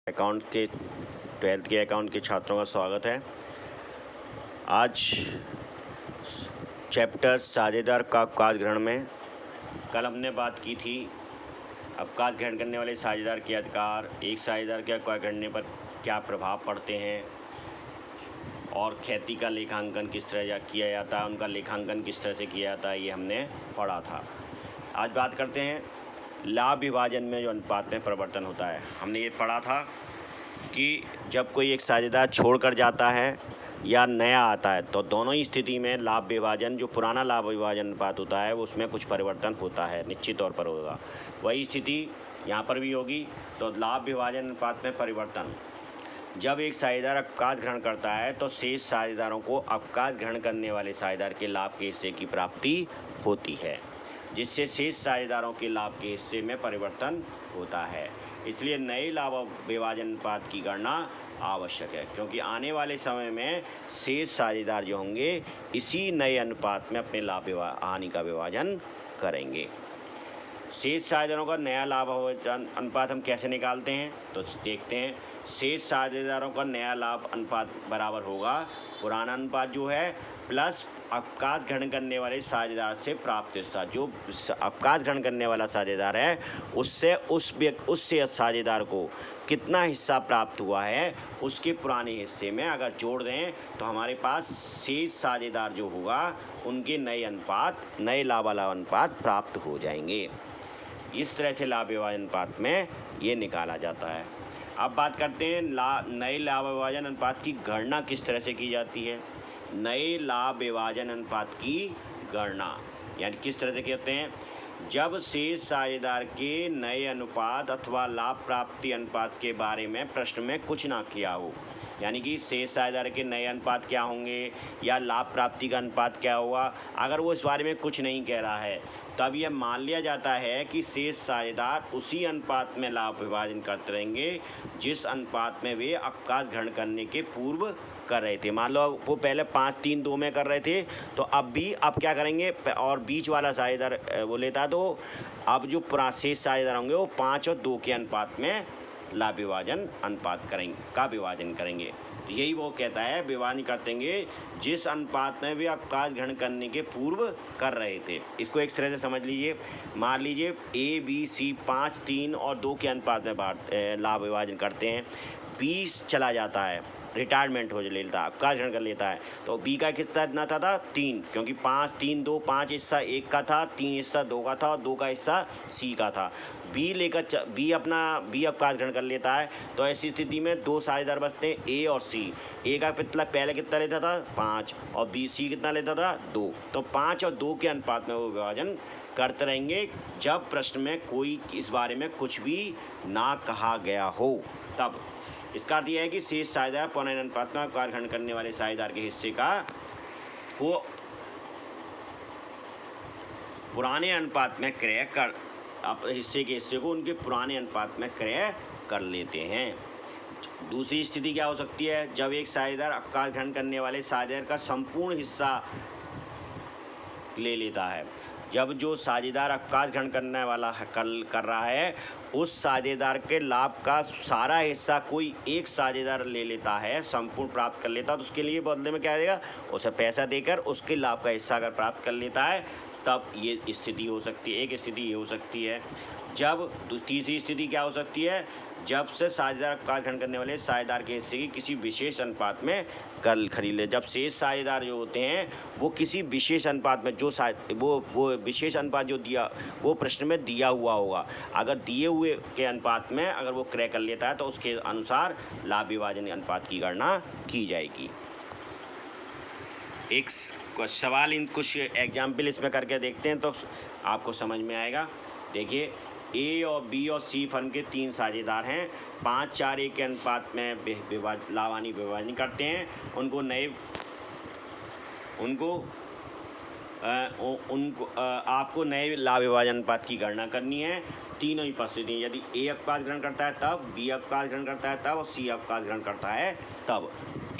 Account के 12th के account के छात्रों का स्वागत है। आज चैप्टर साझेदार का अवकाश ग्रहण में कल हमने बात की थी अवकाश ग्रहण करने वाले साझेदार के अधिकार, एक साझेदार के अवकाश ग्रहण पर क्या प्रभाव पड़ते हैं और ख्याति का लेखांकन किस तरह किया जाता है, उनका लेखांकन किस तरह से किया जाता है, ये हमने पढ़ा था। आज बात करते हैं लाभ विभाजन में जो अनुपात में परिवर्तन होता है। हमने ये पढ़ा था कि जब कोई एक साझेदार छोड़कर जाता है या नया आता है तो दोनों ही स्थिति में लाभ विभाजन, जो पुराना लाभ विभाजन अनुपात होता है उसमें कुछ परिवर्तन होता है, निश्चित तौर पर होगा। वही स्थिति यहाँ पर भी होगी। तो लाभ विभाजन अनुपात में परिवर्तन, जब एक साझेदार अवकाश ग्रहण करता है तो शेष साझेदारों को अवकाश ग्रहण करने वाले साझेदार के लाभ के हिस्से की प्राप्ति होती है, जिससे शेष साझेदारों के लाभ के हिस्से में परिवर्तन होता है। इसलिए नए लाभ विभाजन अनुपात की गणना आवश्यक है, क्योंकि आने वाले समय में शेष साझेदार जो होंगे इसी नए अनुपात में अपने लाभ हानि का विभाजन करेंगे। शेष साझेदारों का नया लाभ अनुपात हम कैसे निकालते हैं तो देखते हैं। शेष साझेदारों का नया लाभ अनुपात बराबर होगा पुराना अनुपात जो है प्लस अवकाश ग्रहण करने वाले साझेदार से प्राप्त हिस्सा। जो अवकाश ग्रहण करने वाला साझेदार है उससे उस साझेदार को कितना हिस्सा प्राप्त हुआ है उसके पुराने हिस्से में अगर जोड़ दें तो हमारे पास शेष साझेदार जो होगा उनके नए लाभ अनुपात प्राप्त हो जाएंगे। इस तरह से लाभ विभाजन अनुपात में ये निकाला जाता है। अब बात करते हैं नए लाभ विभाजन अनुपात की गणना किस तरह से की जाती है। नए लाभ विभाजन अनुपात की गणना यानी किस तरह से कहते हैं, जब शेष साझेदार के नए अनुपात अथवा लाभ प्राप्ति अनुपात के बारे में प्रश्न में कुछ ना किया हो, यानी कि शेष साझेदार के नए अनुपात क्या होंगे या लाभ प्राप्ति का अनुपात क्या होगा, अगर वो इस बारे में कुछ नहीं कह रहा है तब यह मान लिया जाता है कि शेष साझेदार उसी अनुपात में लाभ विभाजन करते रहेंगे जिस अनुपात में वे अवकाश ग्रहण करने के पूर्व कर रहे थे। मान लो वो पहले 5-3-2 में कर रहे थे तो अब क्या करेंगे, और बीच वाला साझेदार वो लेता तो अब जो शेष साझेदार होंगे वो 5 और 2 के अनुपात में लाभ विभाजन अनुपात विभाजन करेंगे। तो यही वो कहता है, विभाजन करतेंगे जिस अनुपात में वे अवकाश ग्रहण करने के पूर्व कर रहे थे। इसको एक तरह से समझ लीजिए। मान लीजिए A, B, C 5, 3 और 2 के अनुपात में लाभ विभाजन करते हैं। B चला जाता है, रिटायरमेंट हो लेता है, अवकाश ग्रहण कर लेता है, तो बी का कितना इतना था 3, क्योंकि 5, 3, 2, 5 हिस्सा 1 का था, 3 हिस्सा 2 का था और 2 का हिस्सा सी का था। बी अवकाश ग्रहण कर लेता है। तो ऐसी स्थिति में 2 साझेदार बचते हैं, ए और सी। ए का पहले कितना लेता था 5 और बी सी कितना लेता था 2। तो 5 और 2 के अनुपात में वो विभाजन करते रहेंगे जब प्रश्न में कोई इस बारे में कुछ भी ना कहा गया हो तब। इसका अर्थ यह है कि शेष साझेदार पुराने अनुपात में अवकाश ग्रहण करने वाले साझेदार के हिस्से का को पुराने अनुपात में क्रय कर हिस्से के हिस्से को उनके पुराने अनुपात में क्रय कर लेते हैं। दूसरी स्थिति क्या हो सकती है, जब एक साझेदार अवकाश ग्रहण करने वाले साझेदार का संपूर्ण हिस्सा ले लेता है। जब जो साझेदार अवकाश ग्रहण करने वाला कर रहा है उस साझेदार के लाभ का सारा हिस्सा कोई एक साझेदार ले लेता है, संपूर्ण प्राप्त कर लेता है, तो उसके लिए बदले में क्या देगा, उसे पैसा देकर उसके लाभ का हिस्सा अगर प्राप्त कर लेता है तब ये स्थिति हो सकती है। एक स्थिति ये हो सकती है। जब तीसरी स्थिति क्या हो सकती है, जब से साझेदार अवकाश ग्रहण करने वाले साझेदार के हिस्से की किसी विशेष अनुपात में खरीद ले। जब शेष साझेदार जो होते हैं वो किसी विशेष अनुपात में जो वो विशेष अनुपात जो दिया वो प्रश्न में दिया हुआ होगा, अगर दिए हुए के अनुपात में अगर वो क्रय कर लेता है तो उसके अनुसार लाभ विभाजन अनुपात की गणना की जाएगी। एक सवाल इन कुछ एग्जाम्पल इसमें करके देखते हैं तो आपको समझ में आएगा। देखिए, ए और बी और सी फर्म के 3 साझेदार हैं, 5-4 के अनुपात में लाभ हानि विभाजन करते हैं। आपको नए लाभ विभाजन अनुपात की गणना करनी है। तीनों ही परिस्थिति, यदि ए अवकाश ग्रहण करता है तब, बी अवकाश ग्रहण करता है तब और सी अवकाश ग्रहण करता है तब।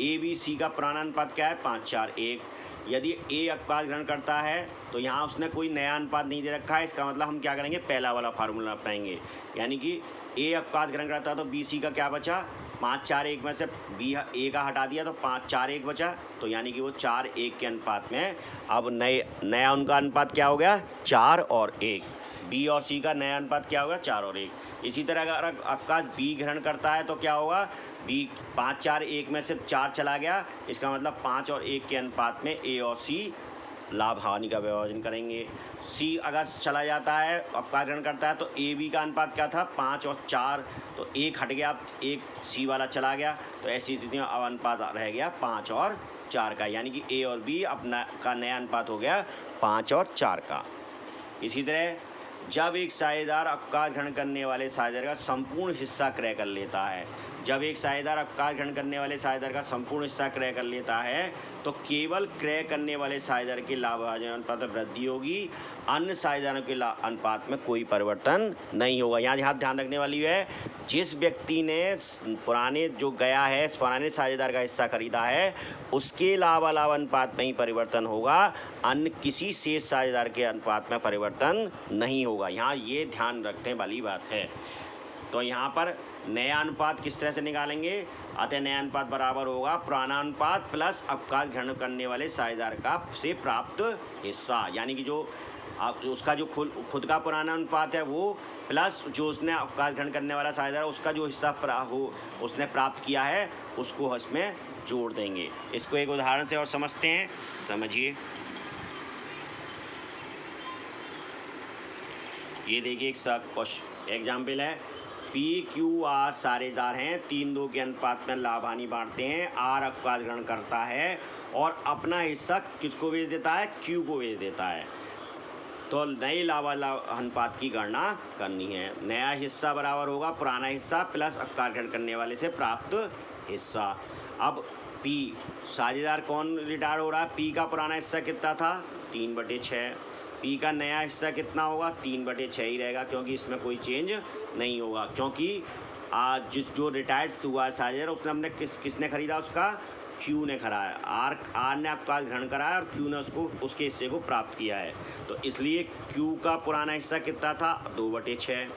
ए बी सी का पुराना अनुपात क्या है 5-4-1। यदि ए अवकाश ग्रहण करता है तो यहाँ उसने कोई नया अनुपात नहीं दे रखा है, इसका मतलब हम क्या करेंगे, पहला वाला फार्मूला अपनाएंगे, यानी कि ए अपवाद ग्रहण करता है तो बी सी का क्या बचा, 5 4 1 में से बी ए का हटा दिया तो 5 4 1 बचा, तो यानी कि वो 4 1 के अनुपात में। अब नया उनका अनुपात क्या हो गया, 4 और 1। बी और सी का नया अनुपात क्या होगा, 4 और 1। इसी तरह अगर अवकाश बी ग्रहण करता है तो क्या होगा, बी 5 4 1 में से 4 चला गया, इसका मतलब 5 और 1 के अनुपात में ए और सी लाभ हानि का विभाजन करेंगे। सी अगर चला जाता है, अपवाद ग्रहण करता है, तो ए बी का अनुपात क्या था, 5 और 4, तो 1 हट गया, एक सी वाला चला गया, तो ऐसी स्थिति में अब अनुपात रह गया 5 और 4 का, यानी कि ए और बी अपना का नया अनुपात हो गया 5 और 4 का। इसी तरह जब एक साझेदार अपवाद ग्रहण करने वाले साझेदार का संपूर्ण हिस्सा क्रय कर लेता है, जब एक साझेदार अपवाद ग्रहण करने वाले साझेदार का संपूर्ण हिस्सा क्रय कर लेता है तो केवल क्रय करने वाले साझेदार के लाभार्जन अनुपात में वृद्धि होगी, अन्य साझेदारों के अनुपात में कोई परिवर्तन नहीं होगा। यहाँ ध्यान रखने वाली है, जिस व्यक्ति ने पुराने जो गया है पुराने साझेदार का हिस्सा खरीदा है उसके लाभ अनुपात में ही परिवर्तन होगा, अन्य किसी शेष साझेदार के अनुपात में परिवर्तन नहीं होगा। यहाँ ये ध्यान रखने वाली बात है। तो यहाँ पर नया अनुपात किस तरह से निकालेंगे, अतः नया अनुपात बराबर होगा पुराना अनुपात प्लस अपवाद ग्रहण करने वाले साझेदार का से प्राप्त हिस्सा, यानी कि जो उसका जो खुद का पुराना अनुपात है वो प्लस जो उसने अपवाद ग्रहण करने वाला साझेदार उसका जो हिस्सा उसने प्राप्त किया है उसको इसमें जोड़ देंगे। इसको एक उदाहरण से और समझते हैं, समझिए। ये देखिए एक एग्जाम्पल है, पी क्यू आर साझेदार हैं, 3-2 के अनुपात में लाभ हानि बांटते हैं। आर अपवाद ग्रहण करता है और अपना हिस्सा किसको बेच देता है, क्यू को बेच देता है। तो नए लाभ अनुपात की गणना करनी है। नया हिस्सा बराबर होगा पुराना हिस्सा प्लस अपवाद ग्रहण करने वाले से प्राप्त हिस्सा। अब पी साझेदार कौन रिटायर हो रहा है, पी का पुराना हिस्सा कितना था, 3/6। पी का नया हिस्सा कितना होगा, 3/6 ही रहेगा, क्योंकि इसमें कोई चेंज नहीं होगा, क्योंकि आज जो रिटायर्ड हुआ है साझेदार उसने किसने खरीदा, उसका क्यू ने खरीदा। आर ने अपवाद ग्रहण कराया और क्यू ने उसके हिस्से को प्राप्त किया है, तो इसलिए क्यू का पुराना हिस्सा कितना था, 2/6।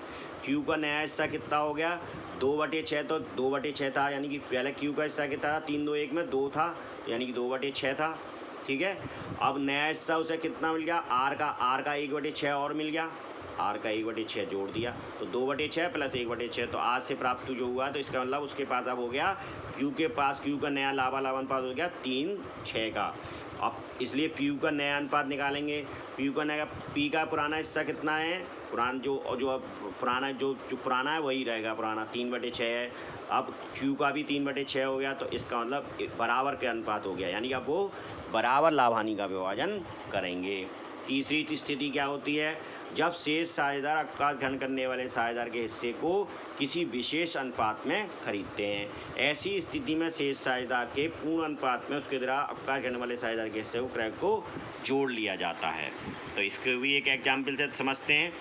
क्यू का नया हिस्सा कितना हो गया, 2/6, तो 2/6 था, यानी कि पहले क्यू का हिस्सा कितना था, 3 2 1 में 2 था, यानी कि 2/6 था। ठीक है, अब नया हिस्सा उसे कितना मिल गया, आर का 1/6 और मिल गया, आर का 1/6 जोड़ दिया, तो 2/6 प्लस 1/6, तो आज से प्राप्त जो हुआ, तो इसका मतलब उसके पास अब हो गया क्यू के पास, क्यू का नया लाभ अनुपात हो गया 3/6 का। अब इसलिए पी का नया अनुपात निकालेंगे। पी का पुराना हिस्सा कितना है, पुराना जो पुराना है वही रहेगा, पुराना 3/6 है। अब क्यू का भी 3/6 हो गया, तो इसका मतलब बराबर के अनुपात हो गया, यानी कि अब वो बराबर लाभ हानि का विभाजन करेंगे। तीसरी स्थिति क्या होती है, जब शेष साझेदार अपवाद ग्रहण करने वाले साझेदार के हिस्से को किसी विशेष अनुपात में खरीदते हैं। ऐसी स्थिति में शेष साझेदार के पूर्ण अनुपात में उसके द्वारा अपवाद ग्रहण वाले साझेदार के हिस्से को क्रय को जोड़ लिया जाता है। तो इसको भी एक एग्जाम्पल से समझते हैं।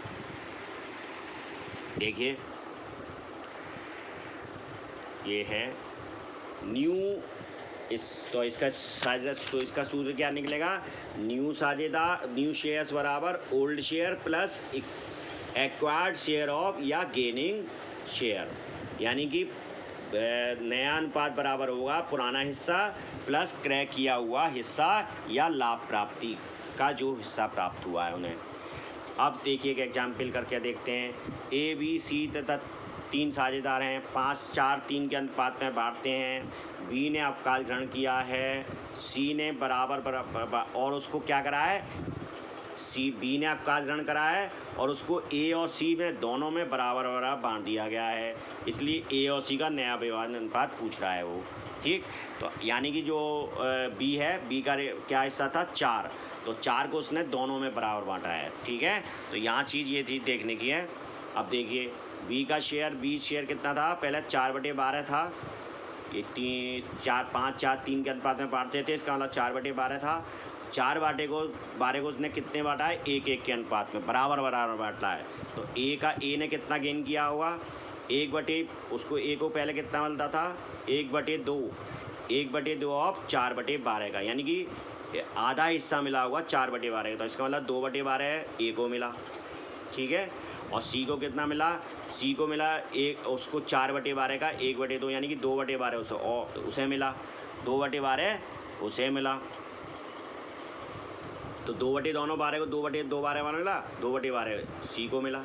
देखिए, ये है न्यू तो इसका सूत्र क्या निकलेगा, न्यू शेयर्स बराबर old share plus acquired share of या गेनिंग शेयर, यानी कि नया अनुपात बराबर होगा पुराना हिस्सा प्लस क्रय किया हुआ हिस्सा या लाभ प्राप्ति का जो हिस्सा प्राप्त हुआ है उन्हें। अब देखिए एक एग्जाम्पल करके देखते हैं। ए बी सी तथा 3 साझेदार हैं, 5 4 3 के अनुपात में बांटते हैं। बी ने अपवाद ग्रहण किया है, सी ने बराबर और उसको क्या करा है, बी ने अपवाद ग्रहण करा है और उसको ए और सी में दोनों में बराबर बांट दिया गया है, इसलिए ए और सी का नया विभाजन अनुपात पूछ रहा है वो। ठीक, तो यानी कि जो बी है, बी का क्या हिस्सा था, 4, तो 4 को उसने दोनों में बराबर बांटा है। ठीक है, तो यहाँ ये चीज़ देखने की है। अब देखिए बी का शेयर, बी शेयर कितना था, पहले 4/12 था, ये 5 4 3 के अनुपात में बांटते थे, इसका मतलब 4/12 था। 4/12 को उसने कितने बांटा है, 1-1 के अनुपात में बराबर बांटा है। तो ए ने कितना गेन किया होगा, उसको ए को पहले कितना मिलता था, 1/2 ऑफ 4/12 का, यानी कि आधा हिस्सा मिला होगा 4/12 का, तो इसका मतलब 2/12 ए को मिला। ठीक है, और सी को कितना मिला, सी को मिला एक, उसको 4/12 का 1/2 यानी कि 2/12 उसे मिला, 2/12 उसे मिला, तो 2/2 दोनों बारह को 2/2 मिला, 2/12 सी को मिला।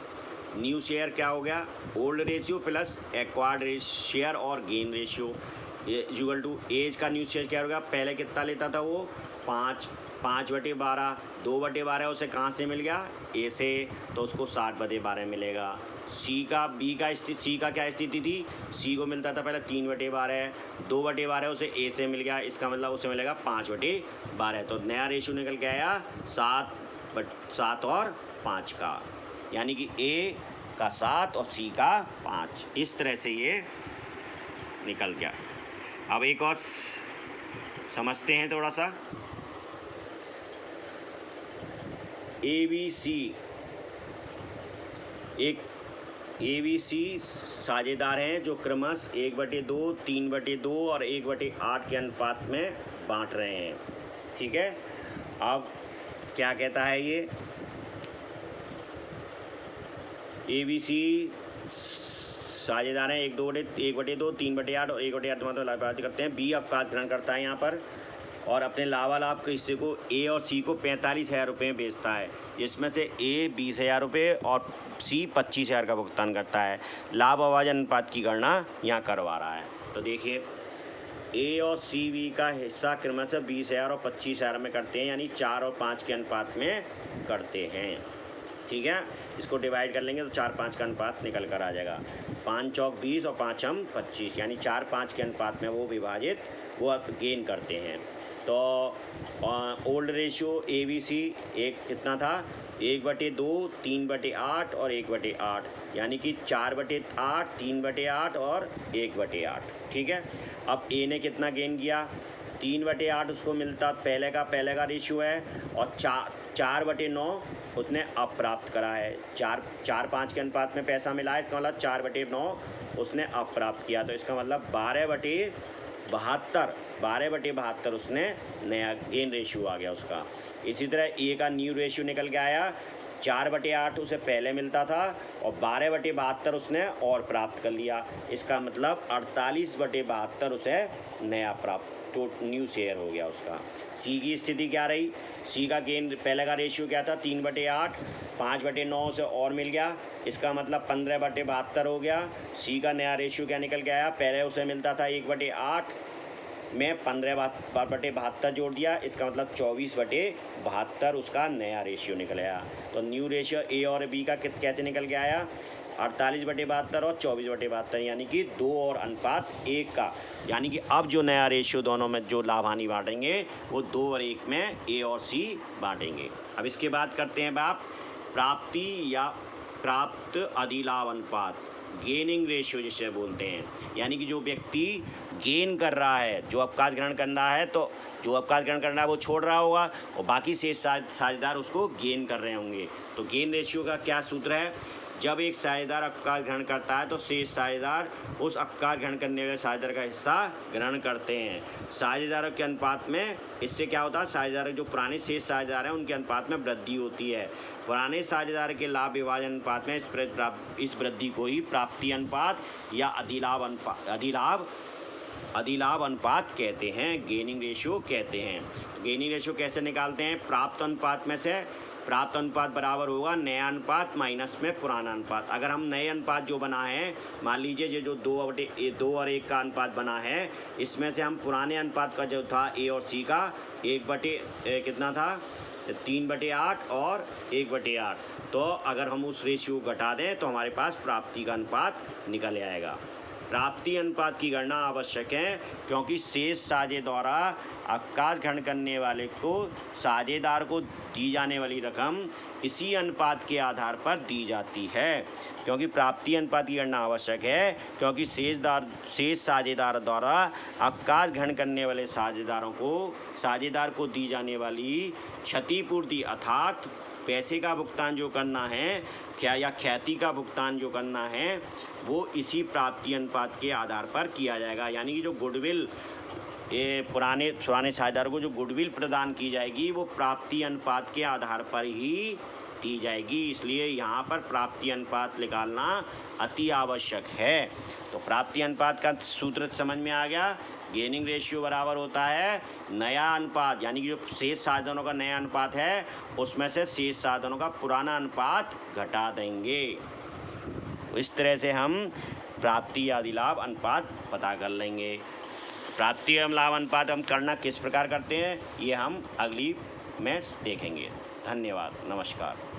न्यू शेयर क्या हो गया, old ratio plus acquired share और gain ratio equal to as का न्यू शेयर क्या हो गया, पहले कितना लेता था वो 5/12, 2/12 उसे कहाँ से मिल गया, ए से, तो उसको 60/12 मिलेगा। सी का क्या स्थिति थी, सी को मिलता था पहले 3/12, 2/12 उसे ए से मिल गया, इसका मतलब उसे मिलेगा 5/12, तो नया रेशियो निकल के आया 7 और 5 का, यानी कि ए का 7 और सी का 5, इस तरह से ये निकल गया। अब एक और समझते हैं थोड़ा सा। ए बी सी साझेदार हैं जो क्रमशः 1/2, 3/2 और 1/8 के अनुपात में बांट रहे हैं, ठीक है। अब क्या कहता है ये, ए बी सी साझेदार हैं 1/2, 3/8 और 1/8 मतलब लाभार्थी करते हैं। बी अवकाश ग्रहण करता है यहाँ पर और अपने लाभालाभ के हिस्से को ए और सी को 45,000 रुपये में बेचता है, जिसमें से ए 20,000 रुपये और सी 25,000 का भुगतान करता है। लाभ अभाजन अनुपात की गणना यहाँ करवा रहा है। तो देखिए ए और सी बी का हिस्सा क्रमशः 20,000 और 25,000 में करते हैं, यानी 4 और 5 के अनुपात में करते हैं, ठीक है। इसको डिवाइड कर लेंगे तो 4-5 का अनुपात निकल कर आ जाएगा। 5 चौक 20 और 5 हम 25, यानी 4-5 के अनुपात में वो गेन करते हैं। तो old ratio A B C एक कितना था, 1/2, 3/8 और 1/8, यानी कि 4/8, 3/8 और 1/8, ठीक है। अब ए ने कितना गेन किया, 3/8 उसको मिलता पहले का रेशियो है, और 4/9 उसने अब प्राप्त करा है। 4-5 के अनुपात में पैसा मिला है, इसका मतलब 4/9 उसने अब प्राप्त किया, तो इसका मतलब 12/72 उसने नया गेन रेशियो आ गया उसका। इसी तरह ए का न्यू रेशियो निकल के आया, 4/8 उसे पहले मिलता था और 12/72 उसने और प्राप्त कर लिया, इसका मतलब 48/72 उसे नया प्राप्त न्यू शेयर हो गया उसका। सी की स्थिति क्या रही, सी का गेन पहले का रेशियो क्या था 3/8, 5/9 से और मिल गया, इसका मतलब 15/72 हो गया। सी का नया रेशियो क्या निकल के आया, पहले उसे मिलता था 1/8 में 15/72 जोड़ दिया, इसका मतलब 24/72 उसका नया रेशियो निकल आया। तो न्यू रेशियो ए और बी का कैसे निकल के आया, 48/72 और 24/72, यानी कि 2 और अनुपात 1 का, यानी कि अब जो नया रेशियो दोनों में जो लाभ हानि बांटेंगे वो 2 और 1 में ए और सी बांटेंगे। अब इसके बाद करते हैं बाप प्राप्ति या प्राप्त अधिलाभ अनुपात, गेनिंग रेशियो जिसे बोलते हैं, यानी कि जो व्यक्ति गेन कर रहा है, जो अवकाश ग्रहण कर रहा है, तो जो अवकाश ग्रहण करना है वो छोड़ रहा होगा और बाकी से साझेदार उसको गेन कर रहे होंगे। तो गेन रेशियो का क्या सूत्र है, जब एक साझेदार अवकाश ग्रहण करता है तो शेष साझेदार उस अवकाश ग्रहण करने वाले साझेदार का हिस्सा ग्रहण करते हैं। साझेदारों के अनुपात में इससे क्या होता है, साझेदार जो पुराने शेष साझेदार हैं उनके अनुपात में वृद्धि होती है। पुराने साझेदार के लाभ विभाजन अनुपात में इस वृद्धि को ही प्राप्ति अनुपात या अधिलाभ अनुपात कहते हैं, गेनिंग रेशियो कहते हैं। गेनिंग रेशियो कैसे निकालते हैं, प्राप्त अनुपात में से प्राप्त अनुपात बराबर होगा नया अनुपात माइनस में पुराना अनुपात। अगर हम नए अनुपात जो बना है, मान लीजिए ये जो 2 और 1 का अनुपात बना है, इसमें से हम पुराने अनुपात का जो था ए और सी का कितना था 3/8 और 1/8, तो अगर हम उस रेशियो घटा दें तो हमारे पास प्राप्ति का अनुपात निकल आएगा। प्राप्ति अनुपात की गणना आवश्यक है क्योंकि शेष साझे द्वारा अवकाश ग्रहण करने वाले को साझेदार को दी जाने वाली रकम इसी अनुपात के आधार पर दी जाती है। क्योंकि प्राप्ति अनुपात की गणना आवश्यक है क्योंकि शेष साझेदार द्वारा अवकाश ग्रहण करने वाले साझेदार को दी जाने वाली क्षतिपूर्ति अर्थात पैसे का भुगतान जो करना है या ख्याति का भुगतान जो करना है वो इसी प्राप्ति अनुपात के आधार पर किया जाएगा। यानी कि जो गुडविल पुराने साझेदार को जो गुडविल प्रदान की जाएगी वो प्राप्ति अनुपात के आधार पर ही दी जाएगी। इसलिए यहाँ पर प्राप्ति अनुपात निकालना अति आवश्यक है। तो प्राप्ति अनुपात का सूत्र समझ में आ गया। गेनिंग रेशियो बराबर होता है नया अनुपात, यानी कि जो शेष साधनों का नया अनुपात है उसमें से शेष साधनों का पुराना अनुपात घटा देंगे। इस तरह से हम प्राप्ति या अधिलाभ अनुपात पता कर लेंगे। प्राप्ति एवं लाभ अनुपात हम करना किस प्रकार करते हैं ये हम अगली में देखेंगे। धन्यवाद, नमस्कार।